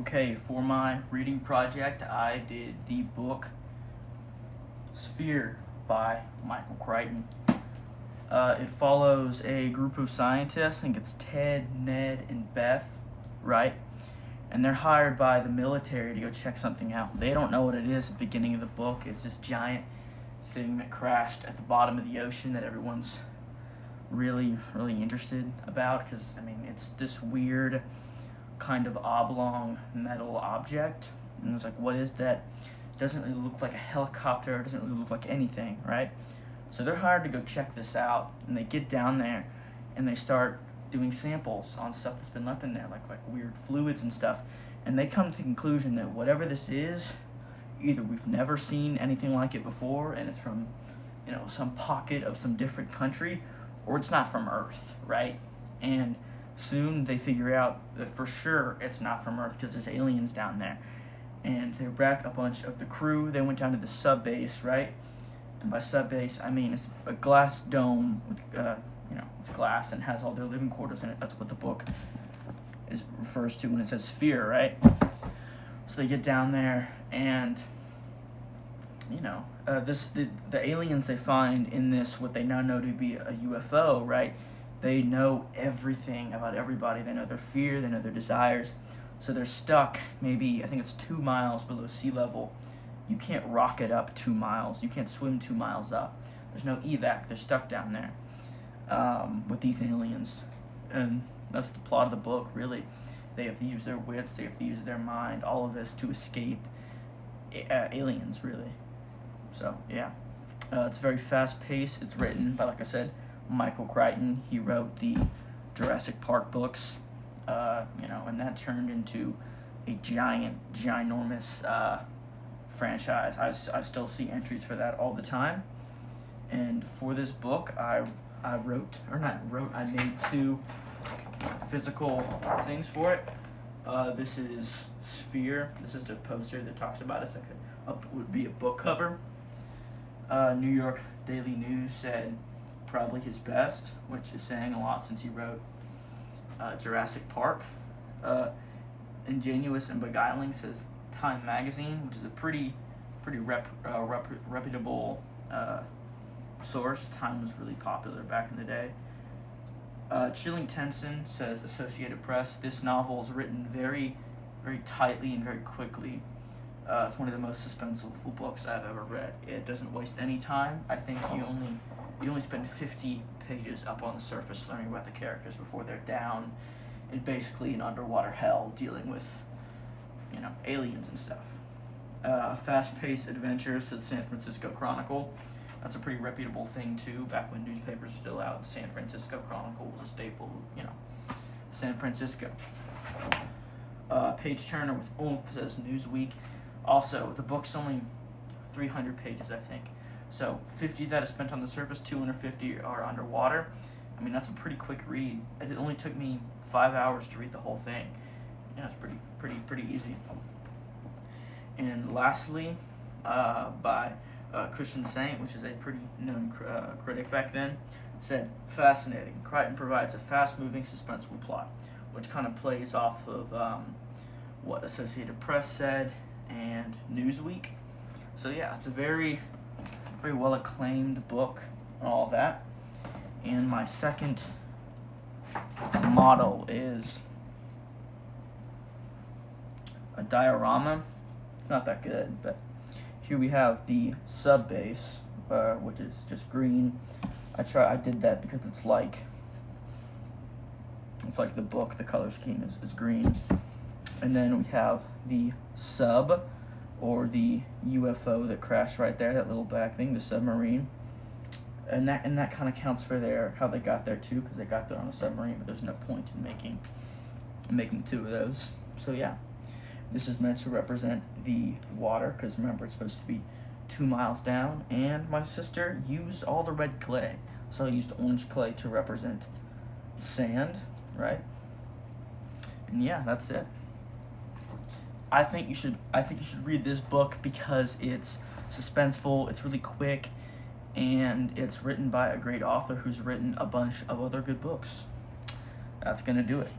Okay, for my reading project, I did the book Sphere by Michael Crichton. It follows a group of scientists. I think it's Ted, Ned, and Beth, right? And they're hired by the military to go check something out. They don't know what it is at the beginning of the book. It's this giant thing that crashed at the bottom of the ocean that everyone's really interested about, because it's this weird kind of oblong metal object, and it's like, what is that? It doesn't really look like a helicopter. It doesn't really look like anything, right? So they're hired to go check this out, and they get down there and they start doing samples on stuff that's been left in there, like weird fluids and stuff, and they come to the conclusion that whatever this is, either we've never seen anything like it before and it's from some pocket of some different country, or it's not from Earth, right? And soon they figure out that for sure it's not from Earth, because there's aliens down there. And they wreck a bunch of the crew. They went down to the sub base, right? And by sub base, I mean it's a glass dome with, it's glass and has all their living quarters in it. That's what the book refers to when it says sphere, right? So they get down there, and the aliens they find in this, what they now know to be a UFO, right? They know everything about everybody. They know their fear, they know their desires. So they're stuck maybe, I think it's 2 miles below sea level. You can't rocket up 2 miles. You can't swim 2 miles up. There's no evac. They're stuck down there with these aliens. And that's the plot of the book, really. They have to use their wits. They have to use their mind. All of this to escape aliens, really. So, yeah. It's very fast-paced. It's written by, like I said, Michael Crichton. He wrote the Jurassic Park books, and that turned into a ginormous franchise. I still see entries for that all the time. And for this book, I made 2 physical things for it. This is Sphere. This is the poster that talks about it. It's like would be a book cover. New York Daily News said probably his best, which is saying a lot since he wrote Jurassic Park. Ingenuous and Beguiling says Time Magazine, which is a pretty reputable source. Time was really popular back in the day. Chilling Tension says Associated Press. This novel is written very tightly and very quickly. It's one of the most suspenseful books I've ever read. It doesn't waste any time. I think you only spend 50 pages up on the surface learning about the characters before they're down in basically an underwater hell dealing with, aliens and stuff. Fast-paced adventures to the San Francisco Chronicle. That's a pretty reputable thing too. Back when newspapers were still out, San Francisco Chronicle was a staple. San Francisco. Page Turner with Oomph says Newsweek. Also, the book's only 300 pages, I think. So 50 that is spent on the surface, 250 are underwater. That's a pretty quick read. It only took me 5 hours to read the whole thing. It's pretty easy. And lastly, by Christian Saint, which is a pretty known critic back then, said, fascinating. Crichton provides a fast-moving, suspenseful plot, which kind of plays off of what Associated Press said and Newsweek. So yeah, it's a very well acclaimed book and all that. And my second model is a diorama. It's not that good, but here we have the sub base, which is just green. I did that because it's like the book. The color scheme is green. And then we have the sub, or the UFO that crashed right there, that little back thing, the submarine. And that kind of counts for how they got there too, because they got there on a submarine, but there's no point in making 2 of those. So yeah, this is meant to represent the water, because remember, it's supposed to be 2 miles down, and my sister used all the red clay, so I used orange clay to represent sand, right? And yeah, that's it. I think you should read this book because it's suspenseful, it's really quick, and it's written by a great author who's written a bunch of other good books. That's gonna do it.